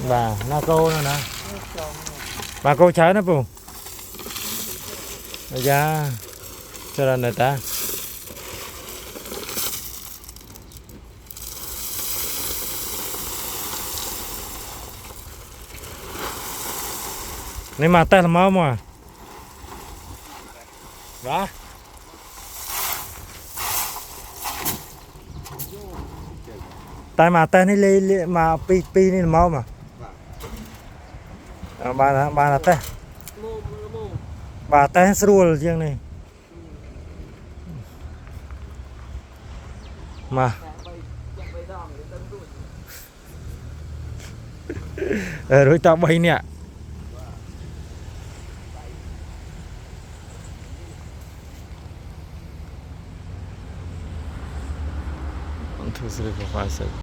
bà na cô nữa nè bà cô trái nó bù dạ cho là người ta nên mà tay là máu mà đó tay mà tay này lên mà pi pi này là máu mà bà là tay bà tay sưu riêng này mà đối tạo bay nè One, two, three, four, five, six.